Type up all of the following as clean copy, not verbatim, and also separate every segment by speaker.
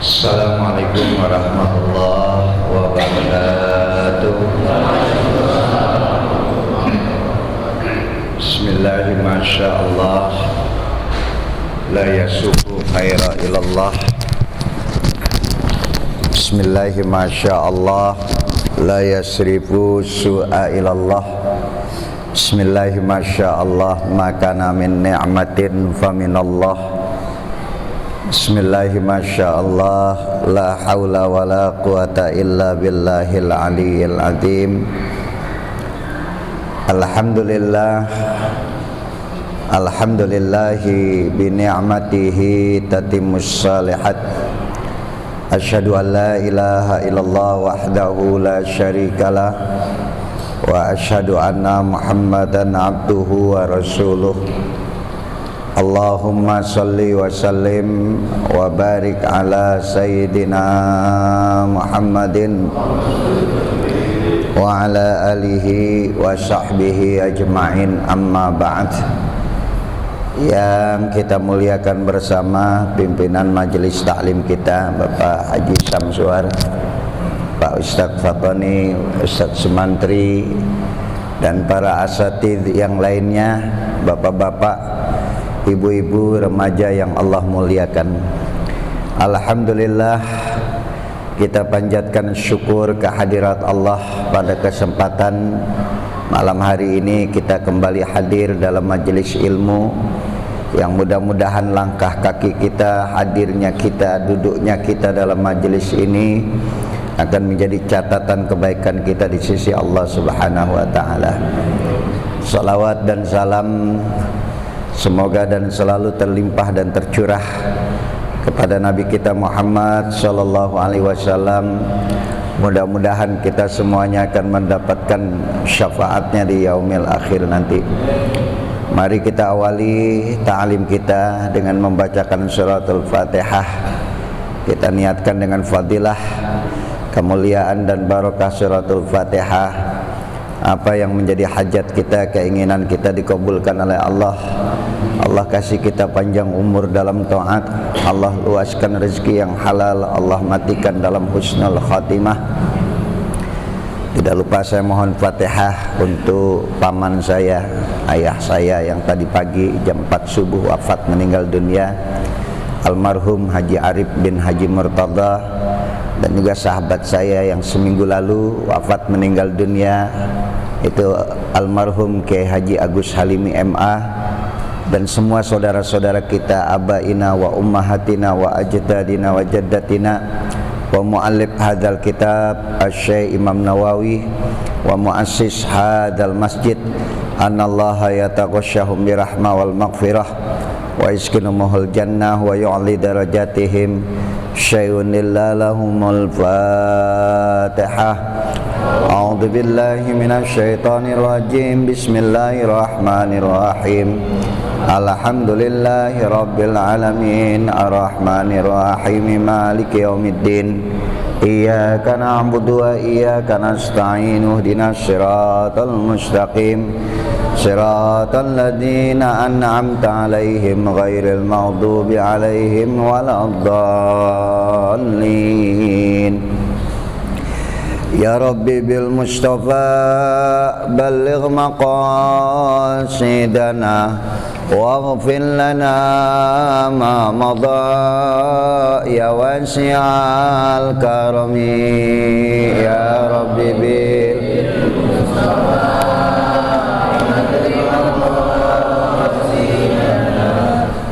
Speaker 1: Assalamualaikum warahmatullahi wabarakatuh. Bismillahirrahmanirrahim. Masyaallah, la yasuqu khaira ilallah. Bismillahirrahmanirrahim. Masyaallah, la yasrifu su'a ilallah. Bismillahirrahmanirrahim. Masyaallah, makana min ni'matin faminallah. Bismillahirrahmanirrahim. Masyaallah, la haula wa la quwata illa billahil aliyyil azim. Alhamdulillah, alhamdulillahi bi ni'matihi tatimmus shalihat. Asyhadu an la ilaha illallah wahdahu la syarikalah wa asyhadu anna Muhammadan abduhu wa rasuluh. Allahumma salli wa sallim wa barik ala sayyidina Muhammadin wa ala alihi wa sahbihi ajma'in, amma ba'd. Yang kita muliakan bersama pimpinan majelis taklim kita, Bapak Haji Samsuar, Pak Ustadz Fatoni, Ustadz Sumantri, dan para asatidz yang lainnya, bapak-bapak, ibu-ibu, remaja yang Allah muliakan. Alhamdulillah, kita panjatkan syukur kehadirat Allah pada kesempatan malam hari ini kita kembali hadir dalam majelis ilmu yang mudah-mudahan langkah kaki kita, hadirnya kita, duduknya kita dalam majelis ini akan menjadi catatan kebaikan kita di sisi Allah Subhanahu wa taala. Salawat dan salam semoga dan selalu terlimpah dan tercurah kepada Nabi kita Muhammad sallallahu alaihi wasallam. Mudah-mudahan kita semuanya akan mendapatkan syafaatnya di yaumil akhir nanti. Mari kita awali ta'lim kita dengan membacakan suratul Fatihah. Kita niatkan dengan fadilah, kemuliaan dan barokah suratul Fatihah. Apa yang menjadi hajat kita, keinginan kita dikabulkan oleh Allah. Allah kasih kita panjang umur dalam taat. Allah luaskan rezeki yang halal. Allah matikan dalam husnul khatimah. Tidak lupa saya mohon Fatihah untuk paman saya, ayah saya yang tadi pagi jam 4 subuh wafat meninggal dunia, almarhum Haji Arif bin Haji Murtada, dan juga sahabat saya yang seminggu lalu wafat meninggal dunia, itu almarhum Kiai Haji Agus Halimi MA, dan semua saudara-saudara kita, abaina wa ummahatina wa ajdadina wa jaddatina, wa muallif hadzal kitab Asy-Syaikh Imam Nawawi wa muassis hadzal masjid, anallaha yataghashshahum birahmah wal maghfirah wa yaskinumuhul jannah wa yu'li darajatihim syai'un lahumul Fatihah. A'udzu billahi minasy syaithanir rajim. Bismillahirrahmanirrahim. Alhamdulillahi rabbil alamin, arrahmanir rahim, maliki yaumiddin. Iyyaka na'budu wa iyyaka nasta'in. Ihdinas siratal mustaqim, siratal ladzina an'amta 'alaihim ghairil maghdubi 'alaihim waladdallin. Ya Rabbi bil Mustafa balligh maqasidana waghfir lana ma madha ya wasi'al karami. Ya Rabbi bil Mustafa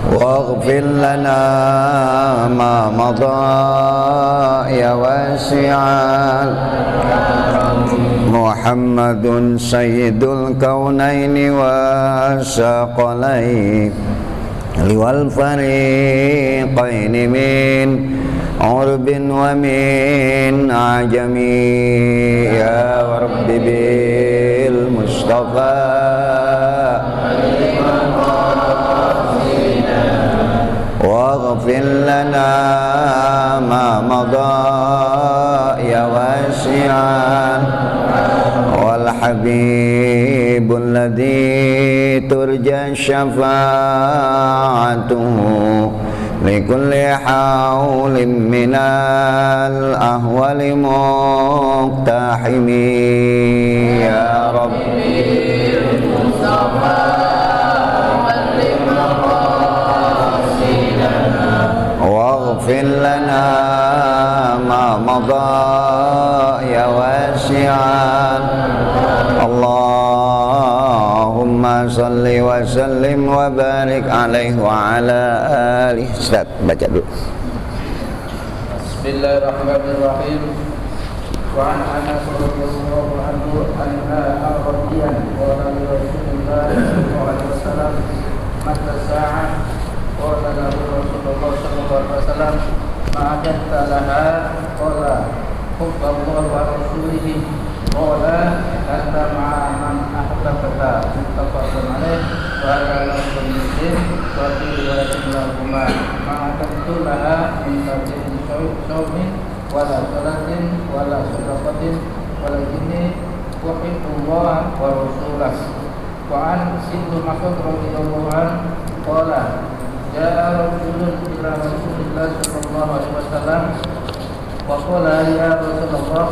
Speaker 1: waghfir lana ma madha ya wasi'al. Muhammadun sayyidul kaunaini wa saqalain liwal fariqaini min urbin wa min ajami. Ya Rabbi bil Mustafa waghfir lana ma madha ya wasi'an. Wal habibul ladzi turja syafa'atuhu لكل حول من الأهوال مقتحم يا ربي واغفر لنا ما مضى يا واسعا اللهم صل وسلم وبارك عليه وعلى آله. Ustaz, baca dulu.
Speaker 2: Bismillahirrahmanirrahim. Wa an Anas radhiyallahu anhu anna Arabiyan qala li Rasulillah sallallahu alaihi wasallam mata sa'ah qala lahu Rasulullah sallallahu alaihi wasallam ma'ajatta laha qala hubballahu wa rasulihi qala anta ma'a man ahbabta muttafaqun alaih wa ala lafzul muslim wa fi riwayatin lahuma ma'ajatta laha min tabi'in syawmin wala salatin wala sadaqatin wala jinni wahibullah wa rasulah. Wa an Ibnu Mas'ud radhiyallahu anhu qala ja'a rajulun ila Rasulillah sallallahu alaihi wasallam wa qala ya Rasulullah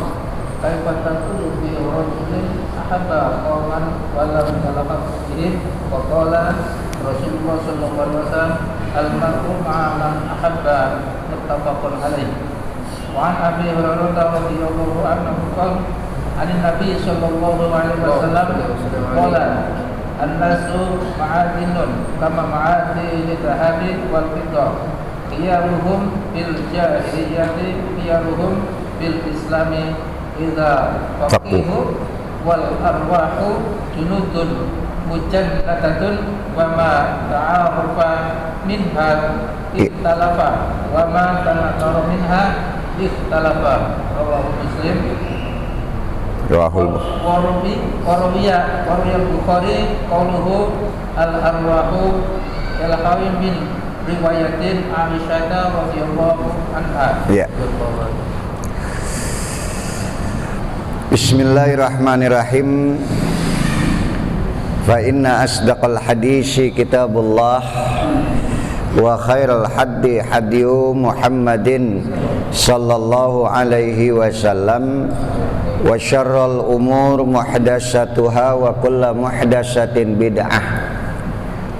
Speaker 2: kaifa taqulu fi rajulin ahabba qauman wa lam yalqa bihim wa qala Rasulullah sallallahu alaihi wasallam al-mar'u ma'a man ahabba muttafaqun alaih. Wa an Abi Hurairah radhiyallahu anhu qala an-nabi sallallahu alaihi wasallam qala an-nasu ma'adinun kama ma'adin dhahabi wal fiddah qiyaruhum bil jahiliyyati qiyaruhum bil islami idza faqihu wal arwahu junudun mujannadatun wa ma ta'arufa minha ikhtalafa wa ma tanakara minha ikhtalafa. Rawahu Muslim. Warawiya Bukhari qauluhu al-arwahu al-hawim min riwayatin Aisyah radhiyallahu anha.
Speaker 1: Ya. Bismillahirrahmanirrahim. Fa inna asdaqal hadisi kitabullah wa khairal haddi hadiyu Muhammadin sallallahu alaihi wasallam wa syarrul umur muhdatsatuha wa kullu muhdatsatin bid'ah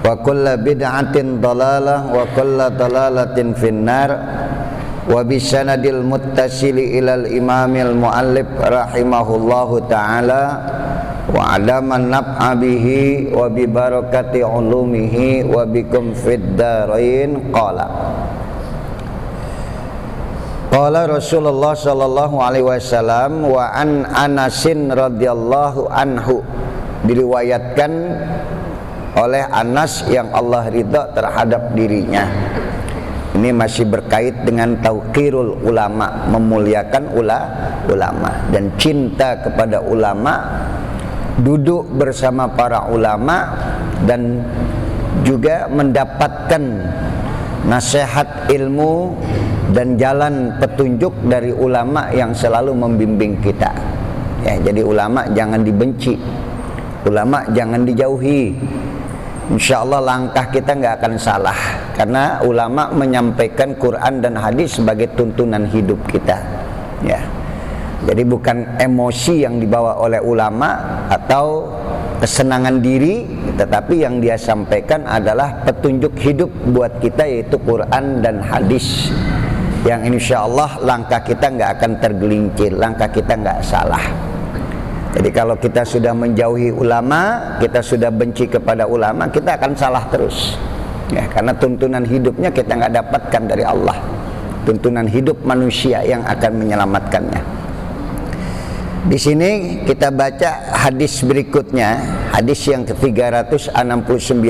Speaker 1: wa kullu bid'atin dalalah wa kullu dalalatin finnar wa bisanadil muttasili ilal imamil muallif rahimahullahu ta'ala wa adaman naf'a bihi wa bi barakati ulumihi wa bikum fid darain qala qala Rasulullah sallallahu alaihi wasallam wa an Anasin radhiyallahu anhu, diriwayatkan oleh Anas yang Allah ridha terhadap dirinya. Ini masih berkait dengan tauqirul ulama, memuliakan ulama dan cinta kepada ulama, duduk bersama para ulama dan juga mendapatkan nasihat ilmu dan jalan petunjuk dari ulama yang selalu membimbing kita. Ya, jadi ulama jangan dibenci, ulama jangan dijauhi. Insya Allah langkah kita nggak akan salah, karena ulama menyampaikan Quran dan hadis sebagai tuntunan hidup kita. Ya, jadi bukan emosi yang dibawa oleh ulama atau kesenangan diri, tetapi yang dia sampaikan adalah petunjuk hidup buat kita, yaitu Quran dan hadis. Yang insya Allah langkah kita nggak akan tergelincir, langkah kita nggak salah. Jadi kalau kita sudah menjauhi ulama, kita sudah benci kepada ulama, kita akan salah terus. Ya, karena tuntunan hidupnya kita nggak dapatkan dari Allah. Tuntunan hidup manusia yang akan menyelamatkannya. Di sini kita baca hadis berikutnya, hadis yang ke-369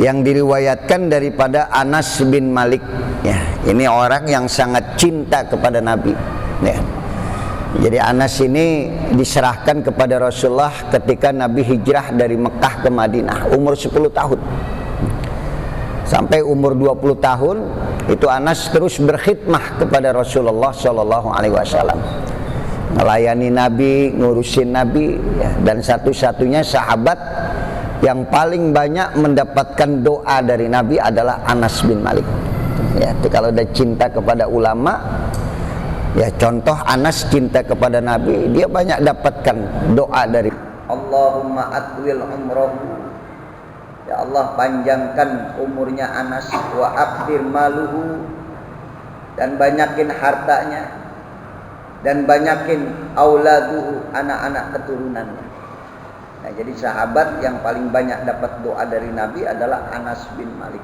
Speaker 1: yang diriwayatkan daripada Anas bin Malik. Ya, ini orang yang sangat cinta kepada Nabi. Ya. Jadi Anas ini diserahkan kepada Rasulullah ketika Nabi hijrah dari Mekah ke Madinah, umur 10 tahun. Sampai umur 20 tahun itu Anas terus berkhidmah kepada Rasulullah sallallahu alaihi wasallam. Melayani Nabi, ngurusin Nabi, ya, dan satu-satunya sahabat yang paling banyak mendapatkan doa dari Nabi adalah Anas bin Malik. Ya, kalau ada cinta kepada ulama, ya contoh Anas cinta kepada Nabi, dia banyak dapatkan doa dari Allahumma atwil umrahu. Ya Allah, panjangkan umurnya Anas, wa akthir maluhu, dan banyakin hartanya, dan banyakin auladuhu, anak-anak keturunannya. Nah, jadi sahabat yang paling banyak dapat doa dari Nabi adalah Anas bin Malik.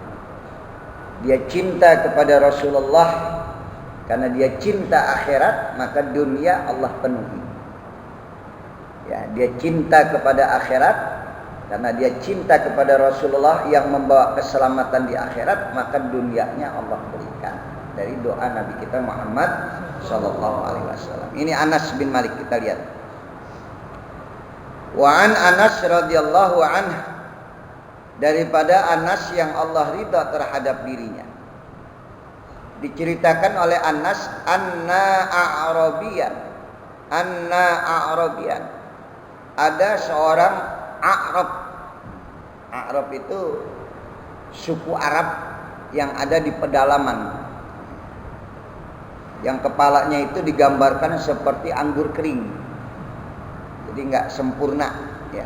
Speaker 1: Dia cinta kepada Rasulullah, karena dia cinta akhirat, maka dunia Allah penuhi. Ya, dia cinta kepada akhirat, karena dia cinta kepada Rasulullah yang membawa keselamatan di akhirat, maka dunianya Allah berikan. Dari doa Nabi kita Muhammad sallallahu alaihi wasallam. Ini Anas bin Malik, kita lihat. Wa an Anas radhiyallahu anhu, daripada Anas yang Allah ridha terhadap dirinya. Diceritakan oleh Anas, anna a'rabiyan, ada seorang A'rab. A'rab itu suku Arab yang ada di pedalaman, yang kepalanya itu digambarkan seperti anggur kering, jadi nggak sempurna, ya.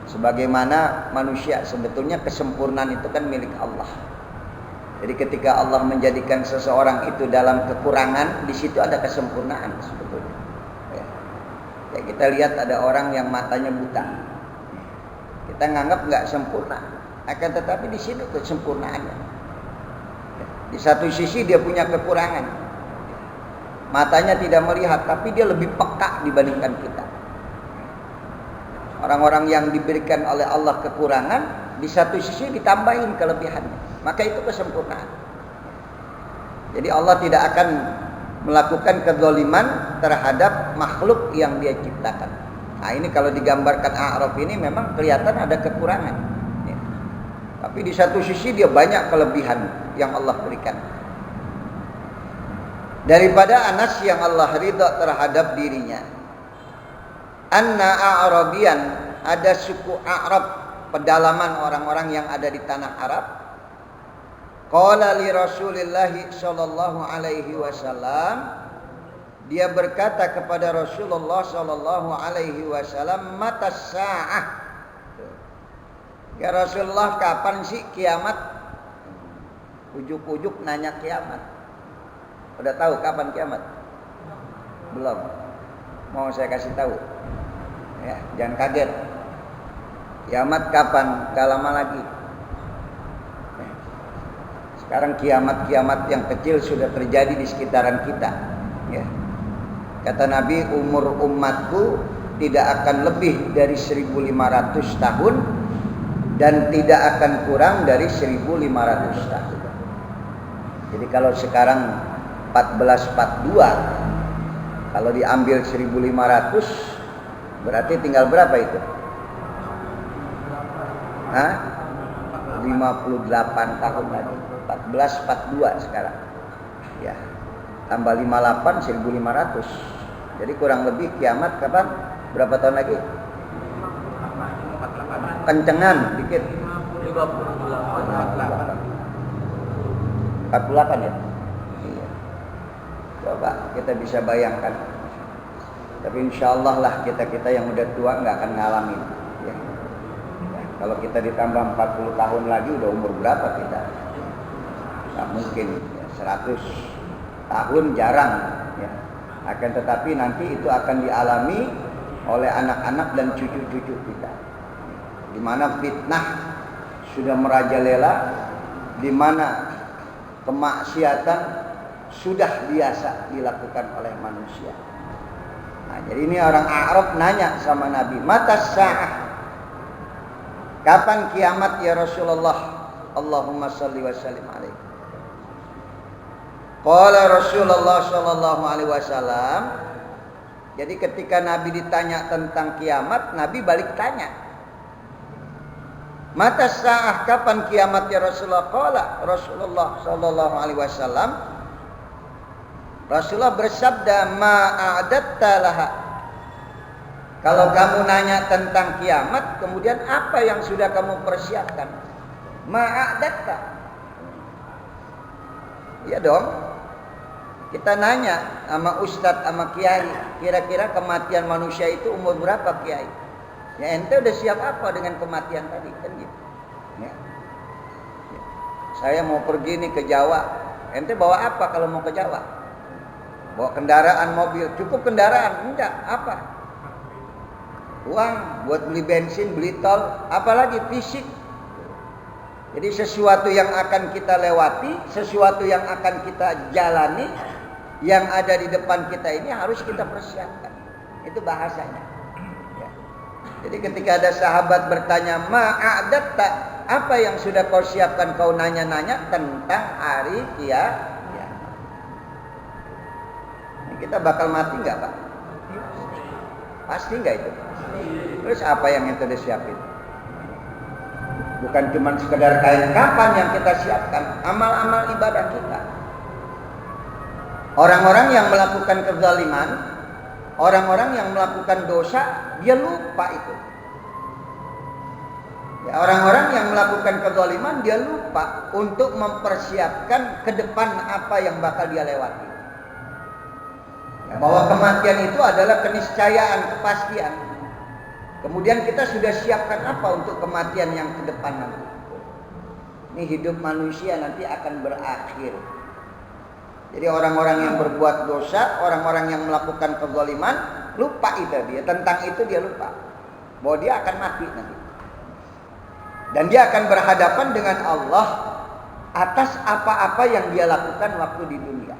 Speaker 1: Sebagaimana manusia, sebetulnya kesempurnaan itu kan milik Allah. Jadi ketika Allah menjadikan seseorang itu dalam kekurangan, di situ ada kesempurnaan sebetulnya. Ya, kita lihat ada orang yang matanya buta, kita nganggap nggak sempurna, akan tetapi di situ kesempurnaannya. Di satu sisi dia punya kekurangan, matanya tidak melihat, tapi dia lebih peka dibandingkan kita. Orang-orang yang diberikan oleh Allah kekurangan, di satu sisi ditambahin kelebihannya, maka itu kesempurnaan. Jadi Allah tidak akan melakukan kezaliman terhadap makhluk yang dia ciptakan. Nah, ini kalau digambarkan A'rab ini memang kelihatan ada kekurangan, ya. Tapi di satu sisi dia banyak kelebihan yang Allah berikan. Daripada Anas yang Allah ridha terhadap dirinya, anna a'rabiyan, ada suku A'rab, pedalaman orang-orang yang ada di tanah Arab. Qala li Rasulillahi sallallahu alaihi wasallam, dia berkata kepada Rasulullah sallallahu alaihi wasallam, matas sa'ah, ya Rasulullah, kapan sih kiamat? Ujuk-ujuk nanya kiamat. Udah tahu kapan kiamat? Belum. Mau saya kasih tahu, ya, jangan kaget. Kiamat kapan? Gak lama lagi. Sekarang kiamat-kiamat yang kecil sudah terjadi di sekitaran kita, ya. Kata Nabi, umur umatku tidak akan lebih dari 1500 tahun dan tidak akan kurang dari 1500 tahun. Jadi kalau sekarang 1442, kalau diambil 1500, berarti tinggal berapa itu? 58 tahun lagi. 1442 sekarang, ya, tambah 58, 1500. Jadi kurang lebih kiamat kapan? Berapa tahun lagi? Kencengan dikit. 48 ya. Iya. Coba kita bisa bayangkan. Tapi insya Allah lah kita yang udah tua nggak akan ngalamin. Ya. Ya, kalau kita ditambah 40 tahun lagi, udah umur berapa kita? Nggak mungkin, ya, 100 tahun jarang, ya. Akan tetapi nanti itu akan dialami oleh anak-anak dan cucu-cucu kita, di mana fitnah sudah merajalela, di mana kemaksiatan sudah biasa dilakukan oleh manusia. Nah, jadi ini orang Arab nanya sama Nabi, matas sa'ah, kapan kiamat ya Rasulullah? Allahumma salli wa sallim alaihi. Qala Rasulullah sallallahu alaihi wasallam. Jadi ketika Nabi ditanya tentang kiamat, Nabi balik tanya, mata sa'ah, kapan kiamat ya Rasulullah? Qala Rasulullah sallallahu alaihi wasallam, Rasulullah bersabda, ma'adatta laha. Kalau kamu nanya tentang kiamat, kemudian apa yang sudah kamu persiapkan? Ma'adatta. Iya dong. Kita nanya sama ustadz, sama kiai, kira-kira kematian manusia itu umur berapa kiai? Ya ente udah siap apa dengan kematian tadi kan gitu. Ya. Saya mau pergi nih ke Jawa. Ente bawa apa kalau mau ke Jawa? Bawa kendaraan mobil. Cukup kendaraan? Enggak. Apa? Uang buat beli bensin, beli tol, apalagi fisik. Jadi sesuatu yang akan kita lewati, sesuatu yang akan kita jalani, yang ada di depan kita ini harus kita persiapkan. Itu bahasanya. Ya. Jadi ketika ada sahabat bertanya, ma'adatta, apa yang sudah kau siapkan? Kau nanya-nanya tentang hari kiamat. Kita bakal mati nggak, Pak? Pasti nggak itu? Terus apa yang itu disiapin? Bukan cuma sekedar kain kapan yang kita siapkan, amal-amal ibadah kita. Orang-orang yang melakukan kezaliman, orang-orang yang melakukan dosa, dia lupa itu. Ya, orang-orang yang melakukan kezaliman, dia lupa untuk mempersiapkan ke depan apa yang bakal dia lewati. Ya, bahwa kematian itu adalah keniscayaan, kepastian. Kemudian kita sudah siapkan apa untuk kematian yang ke depan nanti. Ini hidup manusia nanti akan berakhir. Jadi orang-orang yang berbuat dosa, orang-orang yang melakukan kezaliman, lupa itu dia. Tentang itu dia lupa. Bahwa dia akan mati nanti. Dan dia akan berhadapan dengan Allah atas apa-apa yang dia lakukan waktu di dunia.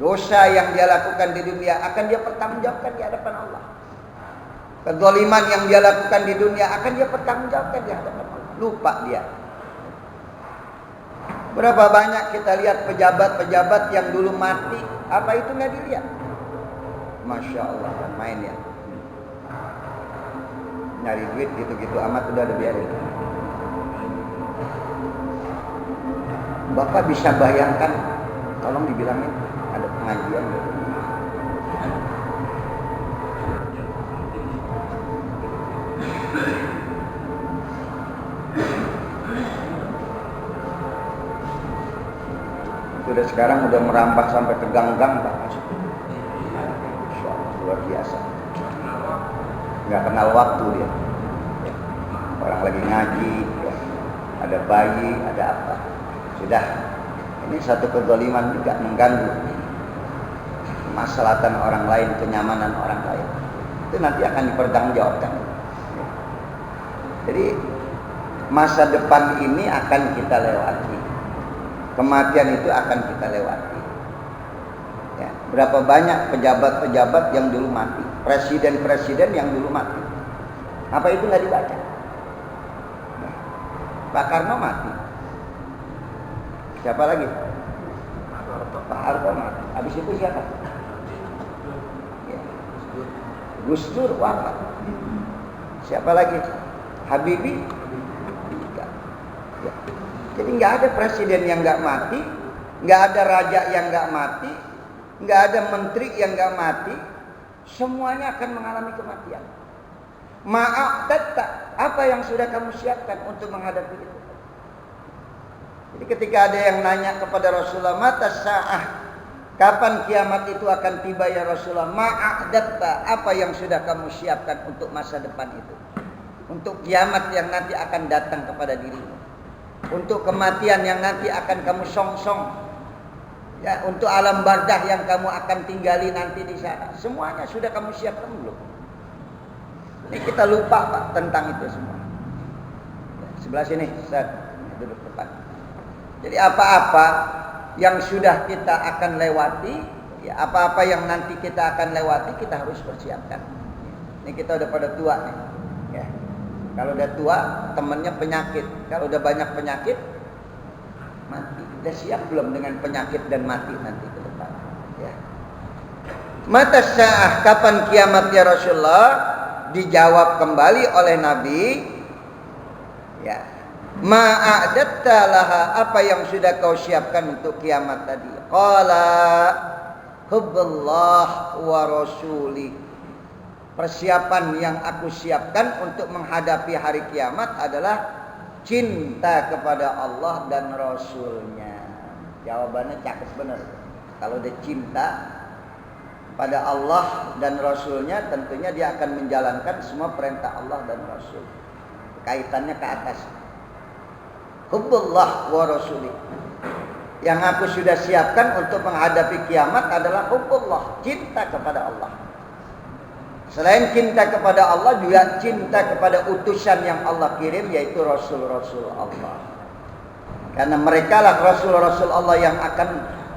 Speaker 1: Dosa yang dia lakukan di dunia akan dia pertanggungjawabkan di hadapan Allah. Kezaliman yang dia lakukan di dunia akan dia pertanggungjawabkan di hadapan Allah. Lupa dia. Berapa banyak kita lihat pejabat-pejabat yang dulu mati, apa itu nggak dilihat? Masya Allah, main ya. Nyari duit gitu-gitu amat udah ada biarin. Bapak bisa bayangkan, tolong dibilangin ada pengajian gitu. Sudah sekarang udah merambah sampai ke gang-gang Pak. Masya Allah, luar biasa. Nggak kenal waktu dia. Orang lagi ngaji, ya. Ada bayi, ada apa. Sudah, ini satu kezaliman juga mengganggu kemaslahatan orang lain, kenyamanan orang lain. Itu nanti akan dipertanggungjawabkan. Jadi masa depan ini akan kita lewati. Kematian itu akan kita lewati. Ya, berapa banyak pejabat-pejabat yang dulu mati, presiden-presiden yang dulu mati. Apa itu nggak dibaca? Ya. Pak Karno mati. Siapa lagi? Pak Harto mati. Habis itu siapa? Ya. Gus Dur wafat. Siapa lagi? Habibie. Ya. Jadi nggak ada presiden yang nggak mati, nggak ada raja yang nggak mati, nggak ada menteri yang nggak mati, semuanya akan mengalami kematian. Maaf, tetap apa yang sudah kamu siapkan untuk menghadapi itu? Jadi ketika ada yang nanya kepada Rasulullah, mata sa'ah, kapan kiamat itu akan tiba ya Rasulullah? Maaf, tetap apa yang sudah kamu siapkan untuk masa depan itu? Untuk kiamat yang nanti akan datang kepada dirimu. Untuk kematian yang nanti akan kamu songsong, ya, untuk alam bardah yang kamu akan tinggali nanti di sana, semuanya sudah kamu siapkan belum? Ini kita lupa Pak tentang itu semua. Ya, sebelah sini, Ustaz, duduk depan. Jadi apa-apa yang sudah kita akan lewati, ya, apa-apa yang nanti kita akan lewati, kita harus persiapkan. Ini kita udah pada tua nih, ya. Kalau udah tua, temennya penyakit. Kalau udah banyak penyakit, mati. Udah siap belum dengan penyakit dan mati nanti ke depan? Ya. Mata sa'ah, kapan kiamat ya Rasulullah? Dijawab kembali oleh Nabi. Ya. Ma'adatta laha, apa yang sudah kau siapkan untuk kiamat tadi? Qala hubbillah wa rasulih. Persiapan yang aku siapkan untuk menghadapi hari kiamat adalah cinta kepada Allah dan Rasulnya. Jawabannya cakep bener. Kalau dia cinta pada Allah dan Rasulnya, tentunya dia akan menjalankan semua perintah Allah dan Rasul. Kaitannya ke atas. Hubbullah wa Rasulih. Yang aku sudah siapkan untuk menghadapi kiamat adalah hubbullah, cinta kepada Allah. Selain cinta kepada Allah, juga cinta kepada utusan yang Allah kirim, yaitu Rasul-Rasul Allah. Karena mereka lah Rasul-Rasul Allah yang akan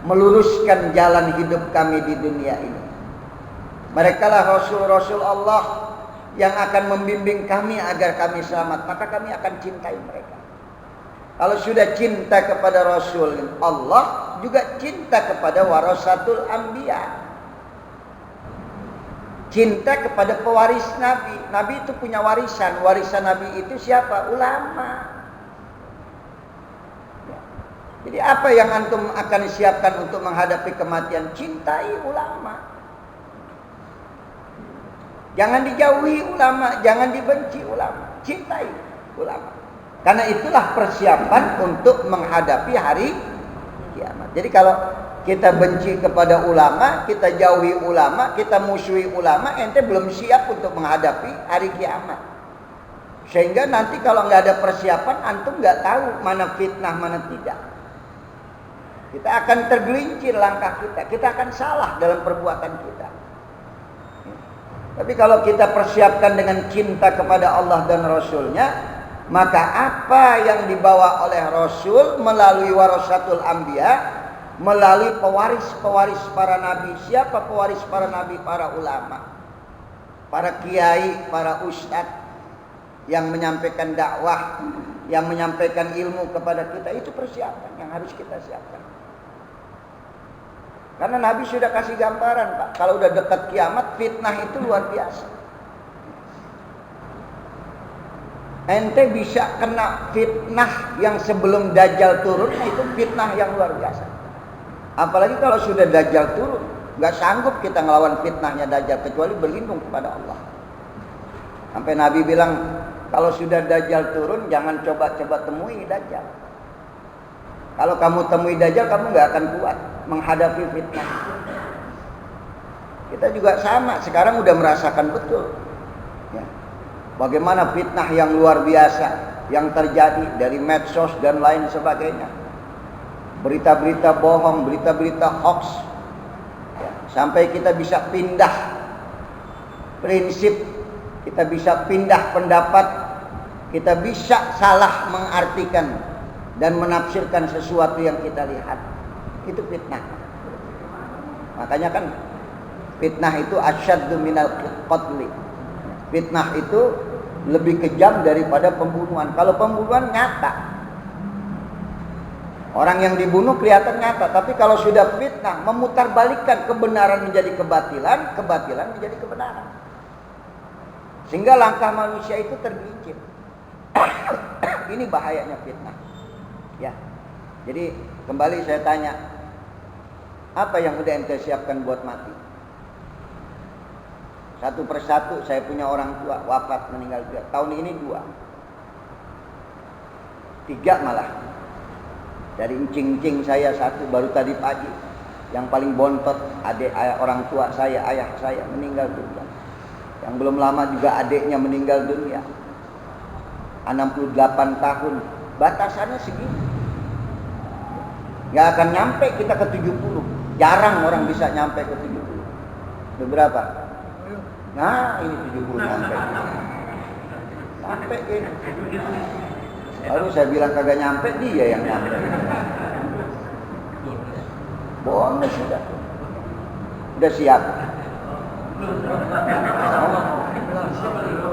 Speaker 1: meluruskan jalan hidup kami di dunia ini. Mereka lah Rasul-Rasul Allah yang akan membimbing kami agar kami selamat. Maka kami akan cintai mereka. Kalau sudah cinta kepada Rasul Allah, juga cinta kepada warasatul anbiya. Cinta kepada pewaris Nabi. Nabi itu punya warisan. Warisan Nabi itu siapa? Ulama. Ya. Jadi apa yang antum akan siapkan untuk menghadapi kematian? Cintai ulama. Jangan dijauhi ulama, jangan dibenci ulama. Cintai ulama. Karena itulah persiapan untuk menghadapi hari kiamat. Jadi kalau kita benci kepada ulama, kita jauhi ulama, kita musuhi ulama, ente belum siap untuk menghadapi hari kiamat. Sehingga nanti kalau nggak ada persiapan, antum nggak tahu mana fitnah, mana tidak. Kita akan tergelincir langkah kita, kita akan salah dalam perbuatan kita. Tapi kalau kita persiapkan dengan cinta kepada Allah dan Rasulnya, maka apa yang dibawa oleh Rasul melalui warasatul anbiya, melalui pewaris-pewaris para nabi. Siapa pewaris para nabi? Para ulama, para kiai, para ustadz yang menyampaikan dakwah, yang menyampaikan ilmu kepada kita. Itu persiapan yang harus kita siapkan. Karena Nabi sudah kasih gambaran, Pak. Kalau udah dekat kiamat, fitnah itu luar biasa. Ente bisa kena fitnah yang sebelum Dajjal turun, itu fitnah yang luar biasa. Apalagi kalau sudah Dajjal turun, nggak sanggup kita ngelawan fitnahnya Dajjal kecuali berlindung kepada Allah. Sampai Nabi bilang, kalau sudah Dajjal turun, jangan coba-coba temui Dajjal. Kalau kamu temui Dajjal, kamu nggak akan kuat menghadapi fitnah. Kita juga sama, sekarang udah merasakan betul. Ya. Bagaimana fitnah yang luar biasa yang terjadi dari medsos dan lain sebagainya. Berita-berita bohong, berita-berita hoax. Ya. Sampai kita bisa pindah prinsip, kita bisa pindah pendapat, kita bisa salah mengartikan dan menafsirkan sesuatu yang kita lihat. Itu fitnah. Makanya kan fitnah itu asyaddu minal qatli. Fitnah itu lebih kejam daripada pembunuhan. Kalau pembunuhan nyata, orang yang dibunuh kelihatan nyata. Tapi kalau sudah fitnah, memutarbalikkan kebenaran menjadi kebatilan, kebatilan menjadi kebenaran. Sehingga langkah manusia itu tergelincir. Ini bahayanya fitnah. Ya. Jadi kembali saya tanya, apa yang udah ente siapkan buat mati? Satu persatu saya punya orang tua wafat, meninggal juga. Tahun ini 2, 3 malah. Dari encing-encing saya 1 baru tadi pagi. Yang paling bontot adik orang tua saya, ayah saya meninggal dunia. Yang belum lama juga adiknya meninggal dunia. 68 tahun. Batasannya segini. Gak akan nyampe kita ke 70. Jarang orang bisa nyampe ke 70. Beberapa. Nah, ini 70 nyampe. Nyampe ini. Baru saya bilang kagak nyampe, dia yang nyampe. Bonus sudah. Udah siap?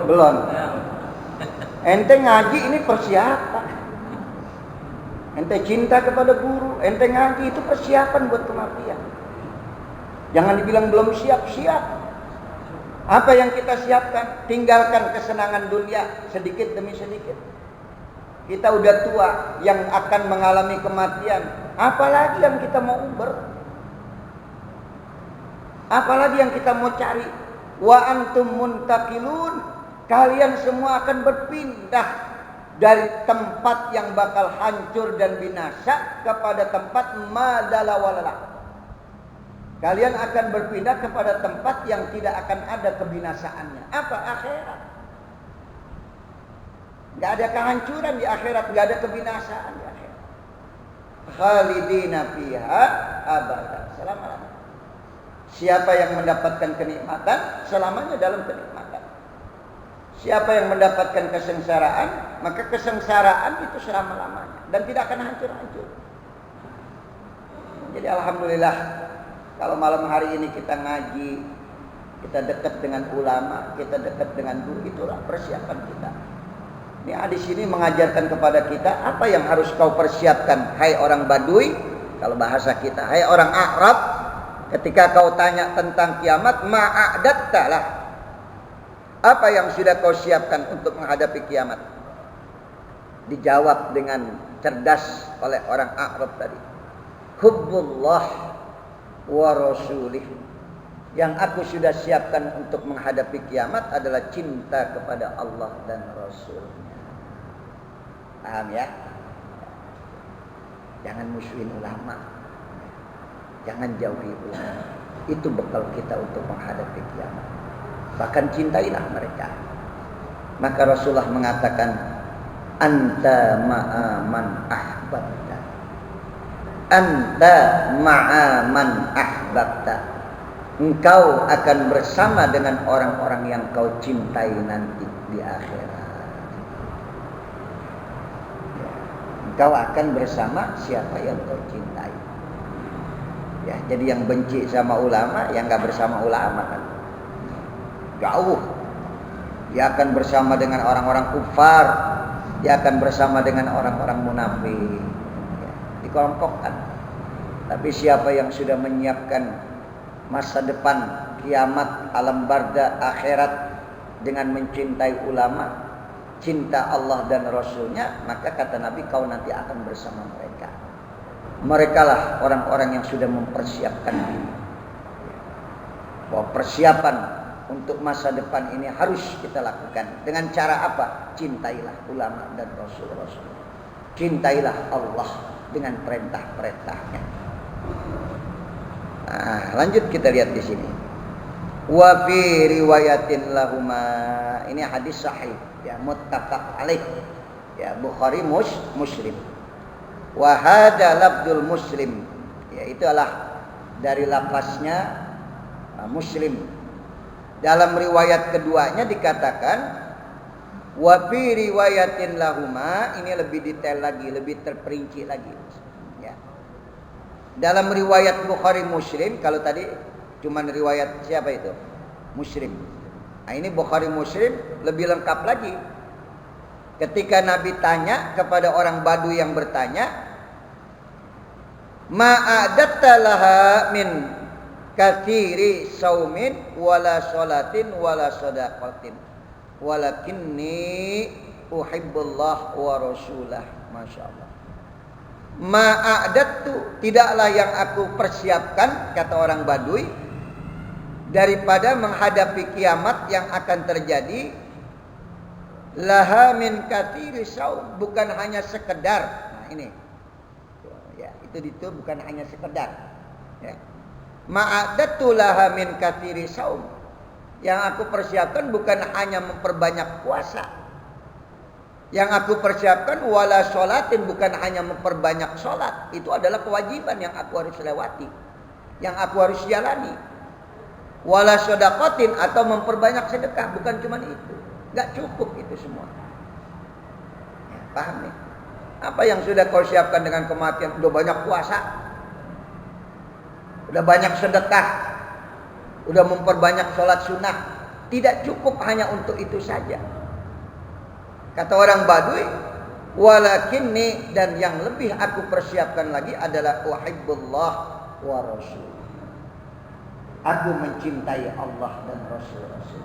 Speaker 1: Belum. Ente ngaji ini persiapan. Ente cinta kepada guru, ente ngaji itu persiapan buat kematian. Jangan dibilang belum siap. Apa yang kita siapkan? Tinggalkan kesenangan dunia sedikit demi sedikit. Kita udah tua, yang akan mengalami kematian. Apalagi yang kita mau uber? Apalagi yang kita mau cari? Wa antum muntakilun. Kalian semua akan berpindah dari tempat yang bakal hancur dan binasa kepada tempat madala walala. Kalian akan berpindah kepada tempat yang tidak akan ada kebinasaannya. Apa? Akhirat. Gak ada kehancuran di akhirat, gak ada kebinasaan di akhirat. Khalidina fiha abada, selama-lamanya. Siapa yang mendapatkan kenikmatan, selamanya dalam kenikmatan. Siapa yang mendapatkan kesengsaraan, maka kesengsaraan itu selama-lamanya dan tidak akan hancur-hancur. Jadi alhamdulillah, kalau malam hari ini kita ngaji, kita dekat dengan ulama, kita dekat dengan guru, itulah persiapan kita. Ini hadis ini mengajarkan kepada kita apa yang harus kau persiapkan, hai orang Baduy, kalau bahasa kita, hai orang Arab, ketika kau tanya tentang kiamat, ma'adatta lah. Apa yang sudah kau siapkan untuk menghadapi kiamat? Dijawab dengan cerdas oleh orang Arab tadi. Hubbullah wa rasulih. Yang aku sudah siapkan untuk menghadapi kiamat adalah cinta kepada Allah dan Rasul-Nya. Paham ya? Jangan musuhin ulama. Jangan jauhi ulama. Itu bekal kita untuk menghadapi kiamat. Bahkan cintailah mereka. Maka Rasulullah mengatakan, anta ma'aman ahbabta. Anta ma'aman ahbabta. Engkau akan bersama dengan orang-orang yang kau cintai nanti di akhirat. Engkau akan bersama siapa yang kau cintai. Ya, jadi yang benci sama ulama, yang gak bersama ulama kan jauh. Dia akan bersama dengan orang-orang kufar, dia akan bersama dengan orang-orang munafik. Ya, dikelompokkan. Tapi siapa yang sudah menyiapkan masa depan, kiamat, alam barza, akhirat dengan mencintai ulama, cinta Allah dan Rasul-Nya, maka kata Nabi, kau nanti akan bersama mereka. Merekalah orang-orang yang sudah mempersiapkan diri. Bahwa persiapan untuk masa depan ini harus kita lakukan. Dengan cara apa? Cintailah ulama dan Rasul-Rasul. Cintailah Allah dengan perintah-perintahnya. Nah, lanjut kita lihat di sini. Wa fi riwayatin lahuma, ini hadis sahih ya, muttafaq alaih ya, Bukhari Muslim. Wa hadza lafdzul Muslim, ya itulah dari lafaznya Muslim. Dalam riwayat keduanya dikatakan wa fi riwayatin lahuma, ini lebih detail lagi, lebih terperinci lagi ya. Dalam riwayat Bukhari Muslim, kalau tadi cuman riwayat siapa itu? Muslim. Nah, ini Bukhari Muslim lebih lengkap lagi. Ketika Nabi tanya kepada orang Baduy yang bertanya, ma'adatta laha min katsiri saumin wala sholatin wala shadaqatin walakinni uhibbullah wa rasulah. Masyaallah. Ma'adattu, tidaklah yang aku persiapkan, kata orang Baduy, daripada menghadapi kiamat yang akan terjadi, laha min katsiri saum, bukan hanya sekedar. Nah ini ya, itu bukan hanya sekedar ya. Ma'adattu laha min katsiri saum, yang aku persiapkan bukan hanya memperbanyak puasa. Yang aku persiapkan wala sholatin, bukan hanya memperbanyak sholat. Itu adalah kewajiban yang aku harus lewati, yang aku harus jalani. Wala shadaqatin, atau memperbanyak sedekah, bukan cuma itu. Gak cukup itu semua ya, paham nih? Apa yang sudah kau siapkan dengan kematian? Udah banyak puasa, udah banyak sedekah, udah memperbanyak sholat sunnah. Tidak cukup hanya untuk itu saja. Kata orang Baduy, walakinni, dan yang lebih aku persiapkan lagi adalah uhibbullah wa rasul. Aku mencintai Allah dan Rasul-Rasul.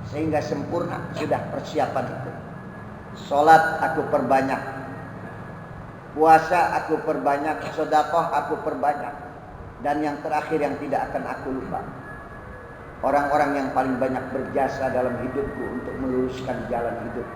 Speaker 1: Sehingga sempurna sudah persiapan itu. Salat aku perbanyak, puasa aku perbanyak, sedekah aku perbanyak, dan yang terakhir yang tidak akan aku lupa, orang-orang yang paling banyak berjasa dalam hidupku untuk meluruskan jalan hidup